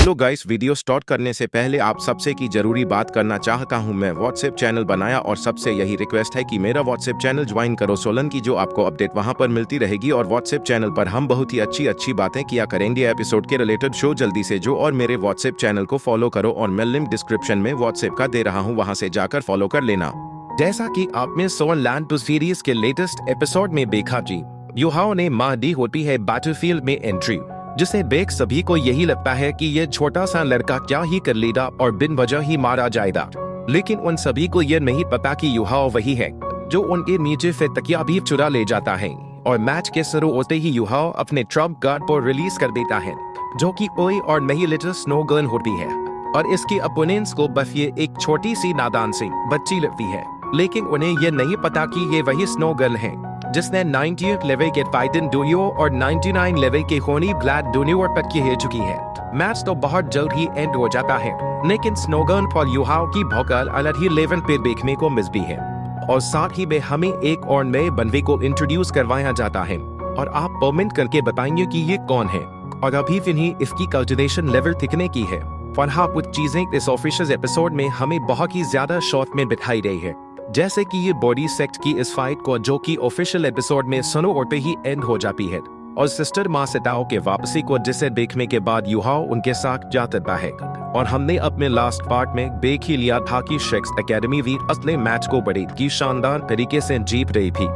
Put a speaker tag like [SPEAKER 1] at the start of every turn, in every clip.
[SPEAKER 1] तो guys, video start करने से पहले आप सबसे की जरूरी बात करना चाहता हूं। मैं व्हाट्सएप चैनल बनाया और सबसे यही रिक्वेस्ट है कि मेरा व्हाट्सएप चैनल ज्वाइन करो। सोलन की जो आपको अपडेट वहां पर मिलती रहेगी और व्हाट्सएप चैनल पर हम बहुत ही अच्छी बातें किया करेंगे एपिसोड के रिलेटेड। शो जल्दी से जो और मेरे व्हाट्सएप चैनल को फॉलो करो और मैं लिंक डिस्क्रिप्शन में व्हाट्सएप का दे रहा हूँ, वहां से जाकर फॉलो कर लेना। जैसा कि आपने सोलन लैंड टू सीरीज के लेटेस्ट एपिसोड में देखा जी, युहाओ ने मां दी होती है बैटलफील्ड में एंट्री, जिसे देख सभी को यही लगता है कि ये छोटा सा लड़का क्या ही कर लेगा और बिन वजह ही मारा जाएगा। लेकिन उन सभी को ये नहीं पता कि युहाओ वही है जो उनके नीचे से तकिया भी चुरा ले जाता है और मैच के शुरू होते ही युहाओ अपने ट्रम्प कार्ड को रिलीज कर देता है, जो कि कोई और नहीं लिटिल स्नो गर्ल होती है। और इसके अपोनेंट्स को बस ये एक छोटी सी नादान सी बच्ची लगती है, लेकिन उन्हें ये नहीं पता कि ये वही स्नो गर्ल है जिसने 90th लेवल के टाइटन डुनियो और 99 लेवल के होनी ब्लैड डुनियो पर खेल चुकी है। मैच तो बहुत जल्द ही एंड हो जाता है, लेकिन स्नोगर्ल और युहाओ की भौकाल अलग ही लेवल पे देखने को मिलती है और साथ ही में हमें एक और नए बनवे को इंट्रोड्यूस करवाया जाता है और आप कमेंट करके बताएंगे कि ये कौन है और अभी फिर इसकी कल्टिवेशन लेवल कितने की है। और हाँ, कुछ चीजें इस ऑफिशियल एपिसोड में हमें बहुत ही ज्यादा शॉर्ट में दिखाई गई है, जैसे कि ये बॉडी सेक्ट की इस फाइट को जो कि ऑफिशियल एपिसोड में सुनो और पे ही एंड हो जाती है, और सिस्टर मा सेताओ के वापसी को जिसे देखने के बाद युहाओ उनके साथ जाता है। और हमने अपने लास्ट पार्ट में देख ही लिया था कि शेक्स एकेडमी भी असली मैच को बड़ी की शानदार तरीके से जीत रही थी,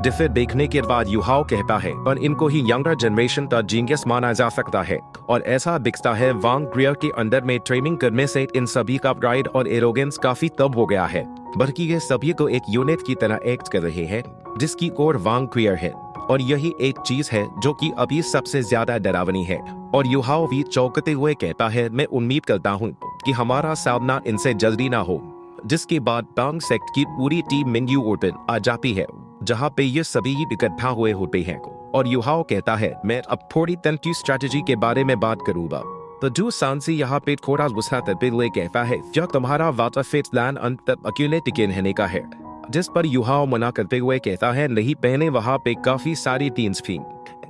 [SPEAKER 1] जिसे देखने के बाद युहाओ कहता है और इनको ही यंगर जनरेशन का जीनियस माना जा सकता है। और ऐसा दिखता है वांग ग्रियर के अंदर में ट्रेनिंग करने से इन सभी का प्राइड और एरोगेंस काफी तब हो गया है, बल्कि ये सभी को एक यूनिट की तरह एक्ट कर रहे हैं जिसकी कोर वांग ग्रियर है। और यही एक चीज है जो कि अभी सबसे ज्यादा डरावनी है। और युहाओ भी चौंकते हुए कहता है, मैं उम्मीद करता हूँ कि हमारा सामना इनसे जल्दी ना हो। जिसके बाद टांग सेक्ट की पूरी टीम मेन्यू ओपन आ जाती है, जहाँ पे ये सभी इकट्ठा हुए होते हैं। और युहाओ कहता है, मैं अब थोड़ी तंत्र स्ट्रेटेजी के बारे में बात करूंगा। तो जो सांसी यहाँ पे थोड़ा गुस्सा करते हुए कहता है, क्या तुम्हारा वाटरफेट प्लान अंत तक अकेले टिके रहने का है? जिस पर युहाओ मना करते हुए कहता है, नहीं, पहले वहाँ पे काफी सारी टीम्स थी,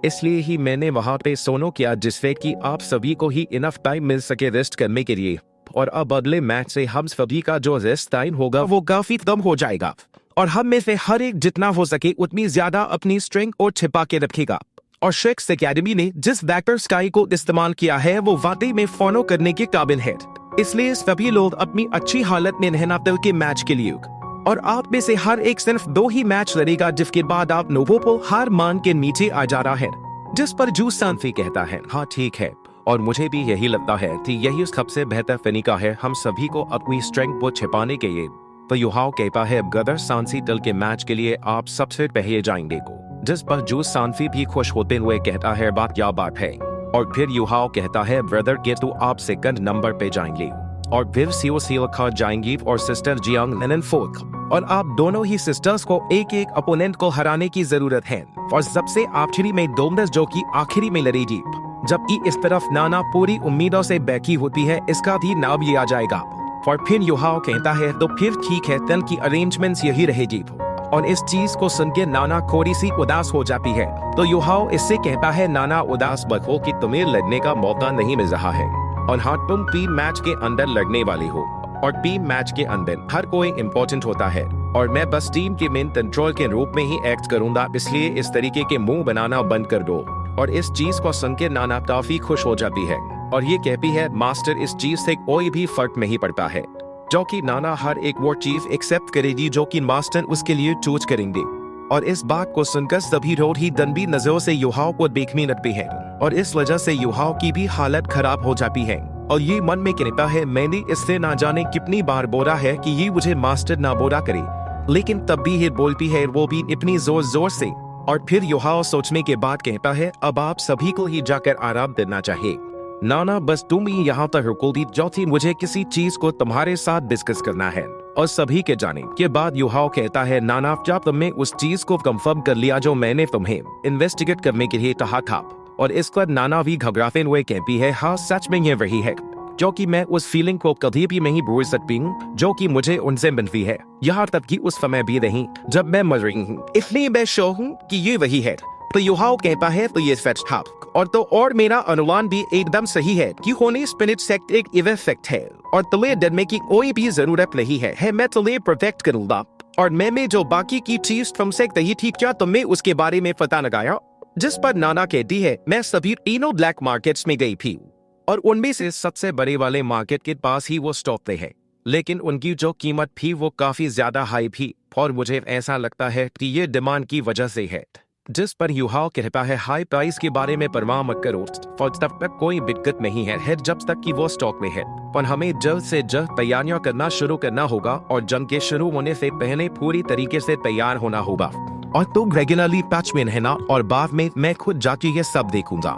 [SPEAKER 1] इसलिए ही मैंने वहाँ पे सोनो किया जिससे कि आप सभी को ही इनफ टाइम मिल सके रेस्ट करने के लिए। और अब अगले मैच से हम सभी का जो रेस्ट टाइम होगा वो काफी कम हो जाएगा और हम में से हर एक जितना हो सके उतनी ज्यादा अपनी स्ट्रेंथ और छिपा के रखेगा। और शेक्स एकेडमी ने जिस वेक्टर स्काई को इस्तेमाल किया है वो वाकई में फॉलो करने के काबिल है, इसलिए सभी लोग अपनी अच्छी हालत में रहना तल के मैच के लिए। और आप में से हर एक सिर्फ 2 ही मैच लड़ेगा, जिसके बाद आप नोवोपो हार मान के नीचे आ जा रहा है। जिस पर जू सांफी कहता है, हाँ ठीक है, और मुझे भी यही लगता है कि यही सबसे बेहतर तरीका है हम सभी को अपनी स्ट्रेंथ को छिपाने के लिए। तो युहाओ कहता है, गदर सांसी तल के मैच के लिए आप सबसे पहले जाएंगे को। जिस पर जू सांफी भी खुश होते हुए कहता है, बात क्या बात है। और फिर युहाओ कहता है, ब्रदर के तो आप सेकंड नंबर पे जाएंगे और फिर सीओ खा जाएंगी और सिस्टर जियांग लेनन फोर्थ। और आप दोनों ही सिस्टर्स को एक एक अपोनेंट को हराने की जरूरत है और सबसे आखिरी में डोमडस जो कि आखिरी में लड़ेगी, जबकि इस तरफ नाना पूरी उम्मीदों से बैठी होती है, इसका भी नाम लिया जाएगा। और फिर युहाओ कहता है, तो फिर ठीक है, तन की अरेंजमेंट्स यही रहेगी। और इस चीज को सुन के नाना थोड़ी सी उदास हो जाती है। तो युहाओ इससे कहता है, नाना उदास मत हो कि तुम्हें लड़ने का मौका नहीं मिल रहा है और हाँ, तुम टीम मैच के अंदर लड़ने वाली हो और टीम मैच के अंदर हर कोई इम्पोर्टेंट होता है और मैं बस टीम के मेन कंट्रोल के रूप में ही एक्ट करूंगा, इसलिए इस तरीके के मुंह बनाना बंद कर दो। और इस चीज को सुन के नाना काफी खुश हो जाती है और ये कहती है, मास्टर, इस चीज से कोई भी फर्क नहीं पड़ता है, जो कि नाना हर एक वो चीज एक्सेप्ट करेगी जो कि मास्टर उसके लिए चूज करेंगे। और इस बात को सुनकर सभी रोड ही दंबी नजरों से युहाओ को देखने लगते हैं और इस वजह से युहाओ की भी हालत खराब हो जाती है और ये मन में कहता है, मैंने इससे ना जाने कितनी बार बोला है कि ये मुझे मास्टर ना बोला करे, लेकिन तब भी ये बोलती है, वो भी इतनी जोर जोर से। और फिर युहाओ सोचने के बाद कहता है, अब आप सभी को ही जाकर आराम देना चाहिए। नाना, बस तुम ही यहाँ तक रुको दी, जो थी मुझे किसी चीज को तुम्हारे साथ डिस्कस करना है। और सभी के जाने के बाद युहाओ कहता है, नाना, क्या तुमने उस चीज को कंफर्म कर लिया जो मैंने तुम्हें इन्वेस्टिगेट करने के लिए कहा था? और इस पर नाना भी घबराते हुए कहती है, हाँ सच में ये वही है, क्योंकि मैं उस फीलिंग को कभी भी नहीं भूल सकती हूँ जो कि मुझे उनसे मिलती है, यहाँ तक कि उस समय भी नहीं जब मैं मर रही हूँ, इसलिए मैं श्योर हूँ कि ये वही है।
[SPEAKER 2] तो युहाओ कहता है तो ये सच था। और मेरा अनुमान भी एकदम सही है कि होने स्पिनिच सेक्ट एक इवेफेक्ट है और तुम्हें डरने की कोई भी जरूरत नहीं है मैं तुम्हें प्रोटेक्ट करूंगा। और मैं जो बाकी की चीज तुमसे कही थी क्या तुम्हें उसके बारे में पता लगाया? जिस पर नाना कहती है मैं सभी तीनों ब्लैक मार्केट्स में गई थी और उनमें से सबसे बड़े वाले मार्केट के पास ही वो स्टॉप थे हैं, लेकिन उनकी जो कीमत थी वो काफी ज्यादा हाई थी और मुझे ऐसा लगता है कि ये डिमांड की वजह से है। जिस पर युहाओ कहता है हाई प्राइस के बारे में परवाह मत करो और तब तक कोई दिक्कत नहीं है जब तक कि वो स्टॉक में है, पर हमें जल्द से जल्द तैयारियां करना शुरू करना होगा और जंग के शुरू होने से पहले पूरी तरीके से तैयार होना होगा। और तुम रेगुलरली पैच में रहना और बाद में मैं खुद जाके ये सब देखूंगा।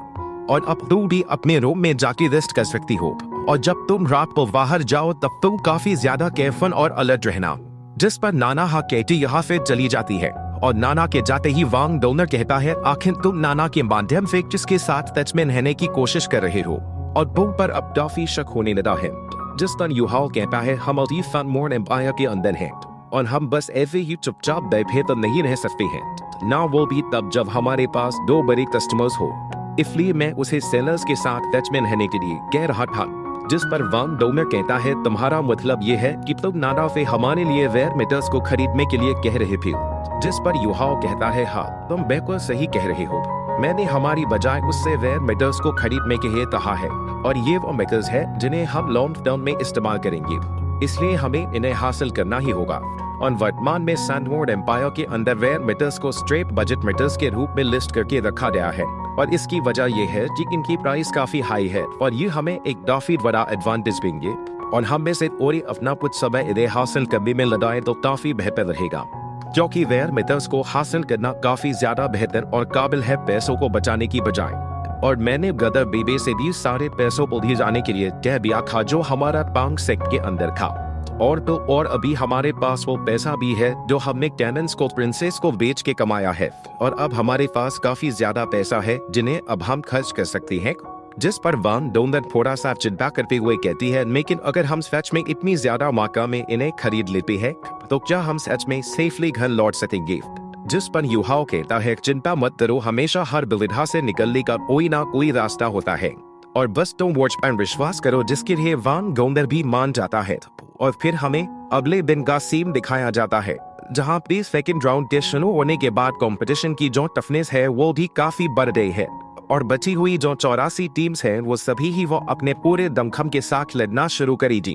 [SPEAKER 2] और अब तुम भी अपने रूम में जाके रेस्ट कर सकती हो और जब तुम रात को बाहर जाओ तब तुम काफी ज्यादा केयरफुल और अलर्ट रहना। जिस पर नाना हाँ कहती यहाँ से चली जाती है और नाना के जाते ही वांग डोनर कहता है आखिर तुम नाना के माध्यम से जिसके साथ टच में रहने की कोशिश कर रहे हो और तुम पर अब काफी शक होने लगा है। जिस पर युहाओ कहता है हम अभी सन मोर एम्पायर के अंदर हैं और हम बस ऐसे ही चुपचाप बैठे तो नहीं रह सकते हैं ना, वो भी तब जब हमारे पास 2 बड़े कस्टमर्स हो। इसलिए मैं उसे सेलर्स के साथ टच में रहने के लिए कह रहा था। जिस पर वांग डोनर कहता है तुम्हारा मतलब ये है कि तुम नाना से हमारे लिए रेयर मेटल्स को खरीदने के लिए कह रहे थे? जिस पर युहाओ कहता है हाँ तुम बिल्कुल सही कह रहे हो, मैंने हमारी बजाय उससे रेयर मेटल्स को खरीदने के लिए कहा है और ये वो मेटल्स है जिन्हें हम लॉन्ग टर्म में इस्तेमाल करेंगे, इसलिए हमें इन्हें हासिल करना ही होगा। और वर्तमान में सैंडवॉर्ड एम्पायर के अंदर रेयर मेटल्स को स्ट्रेट बजट मेटल्स के रूप में लिस्ट करके रखा गया है और इसकी वजह यह है कि इनकी प्राइस काफी हाई है और ये हमें एक काफी बड़ा एडवांटेज देंगे और हम में से और अपना कुछ समय इन्हें हासिल करने में लगाए तो काफी बेहतर रहेगा, क्योंकि रेयर मेटल्स को हासिल करना काफी ज्यादा बेहतर और काबिल है पैसों को बचाने की बजाय। और मैंने गदर बेबे से भी सारे पैसों को दिए जाने के लिए कह दिया था जो हमारा पांग सेक्ट के अंदर था और अभी हमारे पास वो पैसा भी है जो हमने कैनन्स को प्रिंसेस को बेच के कमाया है और अब हमारे पास काफी ज्यादा पैसा है जिन्हें अब हम खर्च कर सकते हैं। जिस पर वांग डोनर थोड़ा सा चिंता करते हुए कहती है लेकिन अगर हम सच में इतनी ज्यादा मात्रा में इन्हें खरीद लेते हैं तो क्या हम सच में सेफली घर लौट सकेंगे? जिस पर युहाओ कहता है चिंता मत करो, हमेशा हर दुविधा से निकलने का कोई ना कोई रास्ता होता है और बस तुम वॉच पर विश्वास करो, जिसके लिए वांग डोनर भी मान जाता है। और फिर हमें अगले दिन का सीन दिखाया जाता है जहां पे सेकंड राउंड के शुरू होने के बाद कंपटीशन की जो टफनेस है वो भी काफी बढ़ गई है और बची हुई जो 84 टीम्स हैं वो सभी ही वो अपने पूरे दमखम के साथ लड़ना शुरू करेगी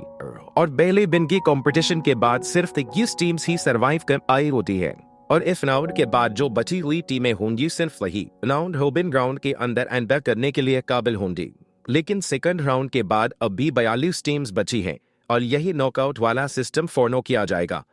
[SPEAKER 2] और पहले दिन की कंपटीशन के बाद सिर्फ 21 टीम्स ही सरवाइव कर आई होती है और इस राउंड के बाद जो बची हुई टीमें होंगी सिर्फ वही राउंड रोबिन राउंड के अंदर एंटर करने के लिए काबिल होंगी। लेकिन सेकंड राउंड के बाद अब भी 42 टीम्स बची हैं और यही नॉकआउट वाला सिस्टम फॉलो किया जाएगा,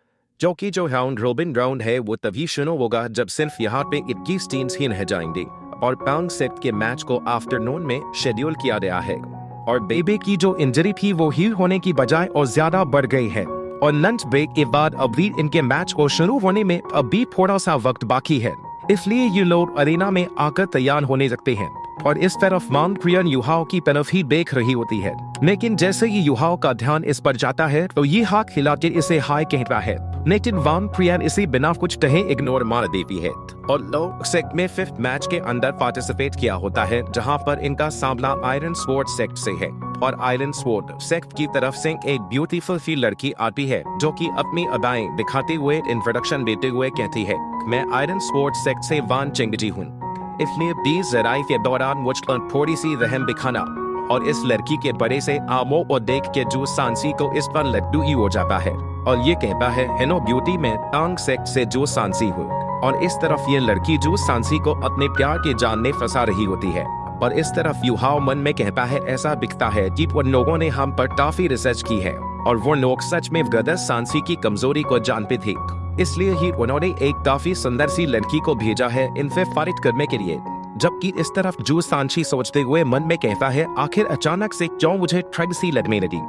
[SPEAKER 2] क्योंकि जो राउंड रोबिन राउंड है वो तभी शुरू होगा जब सिर्फ यहाँ पे 21 टीम्स ही रह जाएंगे और पांग सेक्ट के मैच को आफ्टरनून में शेड्यूल किया गया है और बेबे की जो इंजरी थी वो हील होने की बजाय और ज्यादा बढ़ गई है और लंच ब्रेक के बाद अभी इनके मैच को शुरू होने में अभी थोड़ा सा वक्त बाकी है, इसलिए ये लोग अरेना में आकर तैयार होने लगते हैं और इस तरफ वांग क्रियन युहाओ की तरफ ही देख रही होती है। लेकिन जैसे ही युहाओ का ध्यान इस पर जाता है तो ये हाथ हिलाकर इसे हाय कहता है, लेकिन वांग क्रियन इसे बिना कुछ कहे इग्नोर मार देती है और लोग सेक्ट में 5th मैच के अंदर पार्टिसिपेट किया होता है जहां पर इनका सामना आयरन स्वॉर्ड सेक्ट से है और आयरन स्वॉर्ड सेक्ट की तरफ से एक ब्यूटीफुल सी लड़की आती है जो कि अपनी अदाएं दिखाते हुए इंट्रोडक्शन देते हुए कहती है मैं आयरन स्वॉर्ड सेक्ट से वान चेंगजी हूँ, इसलिए 20 लड़ाई के दौरान मुझ पर थोड़ी सी रहम दिखाना। और इस लड़की के बड़े से आमो और देख के जू सांसी को इस पर लड्डू ही हो जाता है और ये कहता है हेनो ब्यूटी में टांग सेक्ट से जू सांसी हूँ और इस तरफ ये लड़की जू सांसी को अपने प्यार के जान में फंसा रही होती है और इस तरफ युहाओ मन में कहता है ऐसा दिखता है कि उन लोगों ने हम पर काफी रिसर्च की है और वो लोग सच में गदर सांसी की कमजोरी को जानते थे, इसलिए ही उन्होंने एक काफी सुंदर सी लड़की को भेजा है इनसे फाइट करने के लिए। जबकि इस तरफ जू सांसी सोचते हुए मन में कहता है आखिर अचानक से क्यों मुझे ठग सी लगने लगी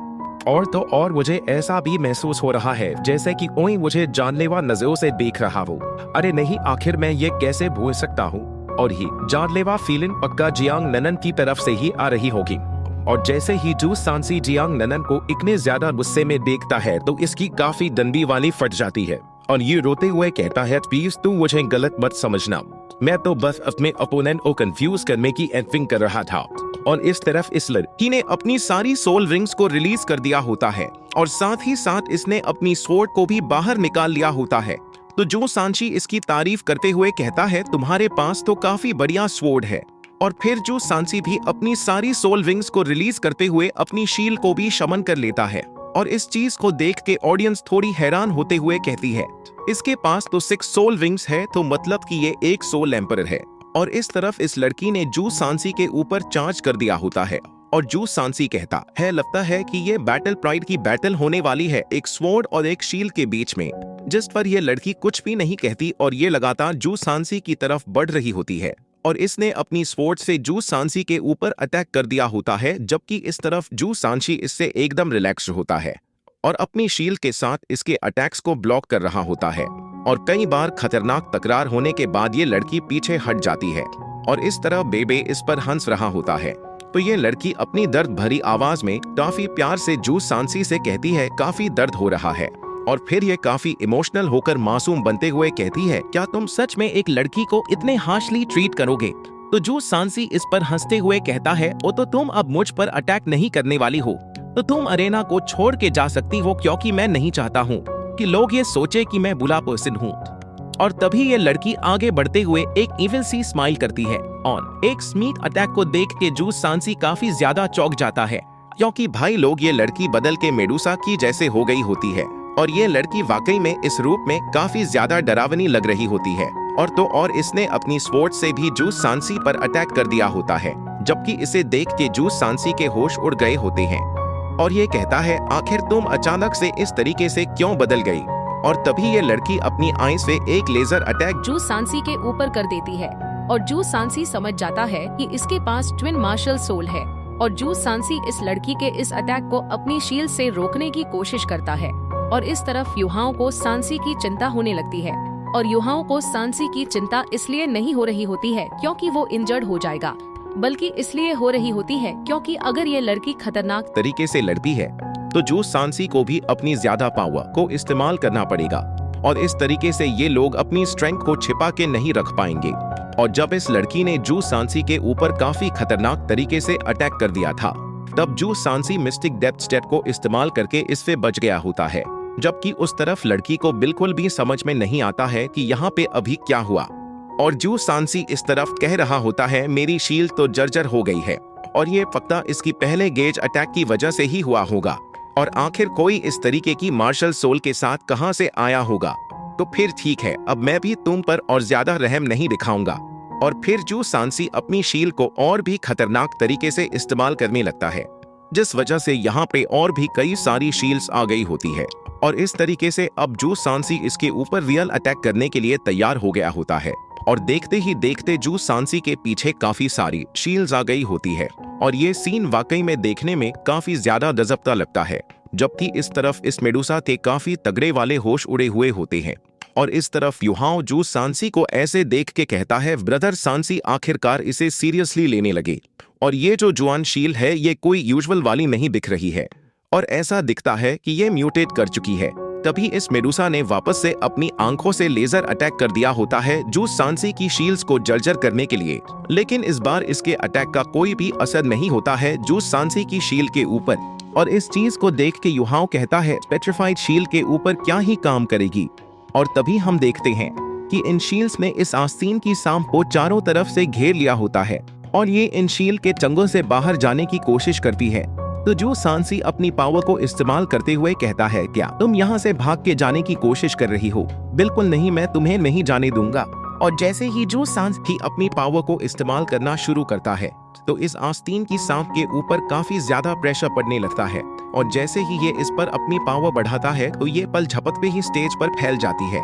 [SPEAKER 2] और तो और मुझे ऐसा भी महसूस हो रहा है जैसे कि कोई मुझे जानलेवा नजरों से देख रहा हो। अरे नहीं, आखिर मैं ये कैसे भूल सकता हूँ? और ही जानलेवा फीलिंग पक्का जियांग ननन की तरफ से ही आ रही होगी। और जैसे ही जू सांसी जियांग ननन को इतने ज्यादा गुस्से में देखता है तो इसकी काफी दंडी वाली फट जाती है और ये रोते हुए कहता है प्लीज तू मुझे गलत मत समझना, मैं तो बस अपने ओपोनेंट को कंफ्यूज करने की एक्टिंग कर रहा था। और इस तरफ इस लड़की ने अपनी सारी सोल रिंग्स को रिलीज कर दिया होता है और साथ ही साथ इसने अपनी स्वॉर्ड को भी बाहर निकाल लिया होता है। तो जो सांची इसकी तारीफ करते हुए कहता है तुम्हारे पास तो काफी बढ़िया स्वॉर्ड है। और फिर जो सांची भी अपनी सारी सोल रिंग्स को रिलीज करते हुए अपनी शील्ड को भी शमन कर लेता है। और इस चीज को देख के ऑडियंस थोड़ी हैरान होते हुए कहती है इसके पास तो 6 सोल रिंग्स है, तो मतलब कि ये एक सोल एम्परर है। और इस तरफ इस लड़की ने जू सांसी के ऊपर चार्ज कर दिया होता है और जू सांसी कहता है लगता है कि ये बैटल प्राइड की बैटल होने वाली है एक स्वॉर्ड और एक शील्ड के बीच में, जिस पर यह लड़की कुछ भी नहीं कहती और ये लगातार जू सांसी की तरफ बढ़ रही होती है। और इसने अपनी स्वॉर्ड से जू सांसी के ऊपर अटैक कर दिया होता है, जबकि इस तरफ जू सांसी इससे एकदम रिलैक्स होता है और अपनी शील्ड के साथ इसके अटैक्स को ब्लॉक कर रहा होता है। और कई बार खतरनाक तकरार होने के बाद ये लड़की पीछे हट जाती है और इस तरह बेबे इस पर हंस रहा होता है। तो ये लड़की अपनी दर्द भरी आवाज में काफी प्यार से जू सांसी से कहती है काफी दर्द हो रहा है। और फिर ये काफी इमोशनल होकर मासूम बनते हुए कहती है क्या तुम सच में एक लड़की को इतने हार्शली ट्रीट करोगे? तो जू सांसी इस पर हंसते हुए कहता है ओ तो तुम अब मुझ पर अटैक नहीं करने वाली हो, तो तुम अरेना को छोड़ के जा सकती हो, क्योंकि मैं नहीं चाहता हूँ कि लोग ये सोचे कि मैं बुरा पर्सन हूँ। और तभी ये लड़की आगे बढ़ते हुए एक इविल सी स्माइल करती है और एक स्मीथ अटैक को देख के जू सांसी काफी ज्यादा चौंक जाता है, क्योंकि भाई लोग ये लड़की बदल के मेडुसा की जैसे हो गई होती है और ये लड़की वाकई में इस रूप में काफी ज्यादा डरावनी लग रही होती है। और इसने अपनी स्वॉर्ड से भी जू सांसी पर अटैक कर दिया होता है, जबकि इसे देख के जू सांसी के होश उड़ गए होते हैं और ये कहता है आखिर तुम अचानक से इस तरीके से क्यों बदल गई? और तभी ये लड़की अपनी आई से एक लेजर अटैक
[SPEAKER 3] जू सांसी के ऊपर कर देती है और जू सांसी समझ जाता है कि इसके पास ट्विन मार्शल सोल है। और जू सांसी इस लड़की के इस अटैक को अपनी शील्ड से रोकने की कोशिश करता है। और इस तरफ युहाओं को सांसी की चिंता होने लगती है और युहाओं को सांसी की चिंता इसलिए नहीं हो रही होती है क्योंकि वो इंजर्ड हो जाएगा, बल्कि इसलिए हो रही होती है क्योंकि अगर ये लड़की खतरनाक
[SPEAKER 2] तरीके से लड़ती है तो जू सांसी को भी अपनी ज्यादा पावर को इस्तेमाल करना पड़ेगा और इस तरीके से ये लोग अपनी स्ट्रेंथ को छिपा के नहीं रख पाएंगे। और जब इस लड़की ने जू सांसी के ऊपर काफी खतरनाक तरीके से अटैक कर दिया था, तब जू सांसी मिस्टिक डेप्थ स्टेट को इस्तेमाल करके इससे बच गया होता है, जबकि उस तरफ लड़की को बिल्कुल भी समझ में नहीं आता है कि यहाँ पे अभी क्या हुआ। और जू सांसी इस तरफ कह रहा होता है मेरी शील्ड तो जर्जर हो गई है और ये पक्का इसकी पहले गेज अटैक की वजह से ही हुआ होगा। और आखिर कोई इस तरीके की मार्शल सोल के साथ कहां से आया होगा? तो फिर ठीक है, अब मैं भी तुम पर और ज्यादा रहम नहीं दिखाऊंगा। और फिर जू सांसी अपनी शील्ड को और भी खतरनाक तरीके से इस्तेमाल करने लगता है, जिस वजह से यहाँ पे और भी कई सारी शील्ड्स आ गई होती है। और इस तरीके से अब जू सांसी इसके ऊपर रियल अटैक करने के लिए तैयार हो गया होता है और देखते ही देखते जू सांसी के पीछे काफी सारी शील्ड्स आ गई होती है। और ये सीन वाकई में देखने में काफी ज्यादा गजबता लगता है, जबकि इस तरफ इस मेडुसा के काफी तगड़े वाले होश उड़े हुए होते हैं। और इस तरफ युहाओ जू सांसी को ऐसे देख के कहता है ब्रदर सांसी आखिरकार इसे सीरियसली लेने लगे और ये जो जुआन शील्ड है ये कोई यूजुअल वाली नहीं दिख रही है और ऐसा दिखता है कि ये म्यूटेट कर चुकी है। तभी इस मेडुसा ने वापस से अपनी आंखों से लेजर अटैक कर दिया होता है जू सांसी की शील्ड्स को जर्जर करने के लिए, लेकिन इस बार इसके अटैक का कोई भी असर नहीं होता है जू सांसी की शील्ड के ऊपर। और इस चीज को देख के युहाओ कहता है पेट्रिफाइड शील्ड के ऊपर क्या ही काम करेगी। और तभी हम देखते हैं कि इन शील्ड्स ने इस आस्तीन की सांप को चारों तरफ से घेर लिया होता है और ये इन शील्ड के चंगों से बाहर जाने की कोशिश करती है। तो जू सांसी अपनी पावर को इस्तेमाल करते हुए कहता है क्या तुम यहाँ से भाग के जाने की कोशिश कर रही हो? बिल्कुल नहीं, मैं तुम्हें नहीं जाने दूंगा। और जैसे ही जू सांसी अपनी पावर को इस्तेमाल करना शुरू करता है तो इस आस्तीन की सांप के ऊपर काफी ज्यादा प्रेशर पड़ने लगता है और जैसे ही ये इस पर अपनी पावर बढ़ाता है तो ये पल झपकते ही स्टेज पर फैल जाती है।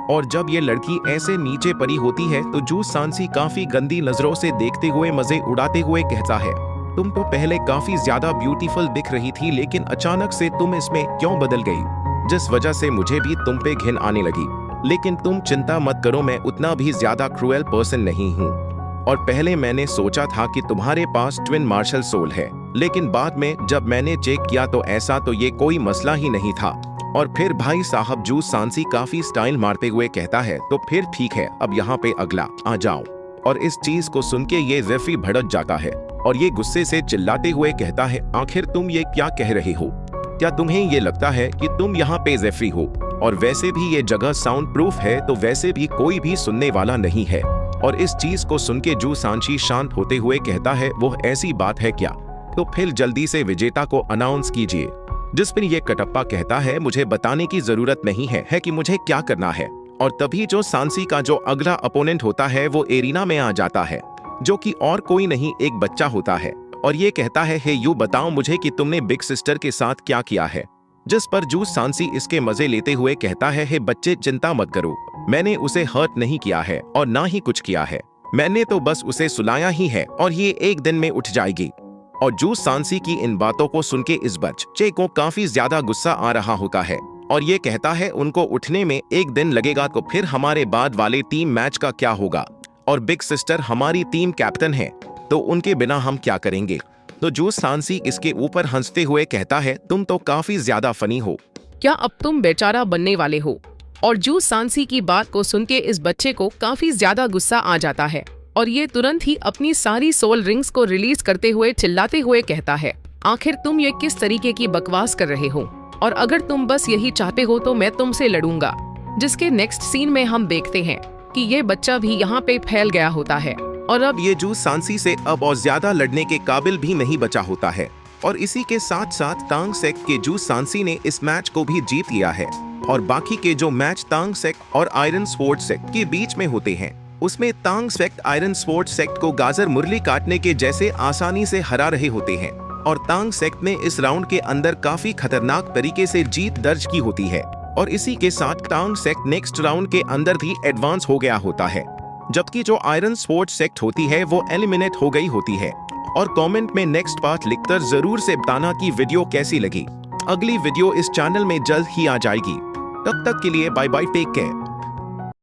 [SPEAKER 2] और जब ये लड़की ऐसे नीचे पड़ी होती है तो जू सांसी काफी गंदी नजरों से देखते हुए मजे उड़ाते हुए कहता है तुम तो पहले काफी ज्यादा ब्यूटीफुल दिख रही थी, लेकिन अचानक से तुम इसमें क्यों बदल गई, जिस वजह से मुझे भी तुम पे घिन आने लगी। लेकिन तुम चिंता मत करो, मैं उतना भी ज्यादा क्रूएल पर्सन नहीं हूँ। और पहले मैंने सोचा था कि तुम्हारे पास ट्विन मार्शल सोल है, लेकिन बाद में जब मैंने चेक किया तो ऐसा तो ये कोई मसला ही नहीं था।
[SPEAKER 1] और फिर भाई साहब जू सांसी काफी स्टाइल मारते हुए कहता है तो फिर ठीक है, अब यहाँ पे अगला आ जाओ। और इस चीज को सुन के ये जेफरी भड़क जाता है और ये गुस्से से चिल्लाते हुए कहता है, आखिर तुम ये क्या कह रहे हो? क्या तुम्हें ये लगता है कि तुम यहाँ पे जेफरी हो? और वैसे भी ये जगह साउंड प्रूफ है, तो वैसे भी कोई भी सुनने वाला नहीं है। और इस चीज को सुन के जू सांसी शांत होते हुए कहता है, वो ऐसी बात है क्या? तो फिर जल्दी से विजेता को अनाउंस कीजिए। जिस पर ये कटप्पा कहता है, मुझे बताने की जरूरत नहीं है कि मुझे क्या करना है। और तभी जो सांसी का जो अगला अपोनेंट होता है वो एरिना में आ जाता है, जो कि और कोई नहीं एक बच्चा होता है। और ये कहता है, हे यू बताओ मुझे कि तुमने बिग सिस्टर के साथ क्या किया है? जिस पर जू सांसी इसके मजे लेते हुए कहता है, हे बच्चे चिंता मत करो, मैंने उसे हर्ट नहीं किया है और ना ही कुछ किया है, मैंने तो बस उसे सुलाया ही है और ये एक दिन में उठ जाएगी। और जू सांसी की इन बातों को सुन के इस बच्चे को काफी ज्यादा गुस्सा आ रहा होता है और ये कहता है, उनको उठने में एक दिन लगेगा, तो फिर हमारे बाद वाले टीम मैच का क्या होगा? और बिग सिस्टर हमारी टीम कैप्टन है, तो उनके बिना हम क्या करेंगे? तो जू सांसी इसके ऊपर हंसते हुए कहता है, तुम तो काफी ज्यादा फनी हो,
[SPEAKER 3] क्या अब तुम बेचारा बनने वाले हो? और जू सांसी की बात को सुन के इस बच्चे को काफी ज्यादा गुस्सा आ जाता है और ये तुरंत ही अपनी सारी सोल रिंग्स को रिलीज करते हुए चिल्लाते हुए कहता है, आखिर तुम ये किस तरीके की बकवास कर रहे हो? और अगर तुम बस यही चाहते हो तो मैं तुमसे लड़ूंगा। जिसके नेक्स्ट सीन में हम देखते हैं कि ये बच्चा भी यहाँ पे फैल गया होता है और अब
[SPEAKER 1] ये जू सांसी से अब और ज्यादा लड़ने के काबिल भी नहीं बचा होता है। और इसी के साथ साथ तांग सेक्ट के जू सांसी ने इस मैच को भी जीत लिया है। और बाकी के जो मैच तांग सेक्ट और आयरन स्वॉर्ड सेक्ट के बीच में होते हैं, उसमें तांग सेक्ट आयरन स्वॉर्ड सेक्ट को गाजर मुरली काटने के जैसे आसानी से हरा रहे होते हैं। और तांग सेक्ट ने इस राउंड के अंदर काफी खतरनाक तरीके से जीत दर्ज की होती है। और इसी के साथ तांग सेक्ट नेक्स्ट राउंड के अंदर भी एडवांस हो गया होता है, जबकि जो आयरन स्वॉर्ड सेक्ट होती है वो एलिमिनेट हो गई होती है। और कमेंट में नेक्स्ट पार्ट लिखकर जरूर से बताना कि वीडियो कैसी लगी। अगली वीडियो इस चैनल में जल्द ही आ जाएगी। तब तक के लिए बाय बाय, टेक केयर।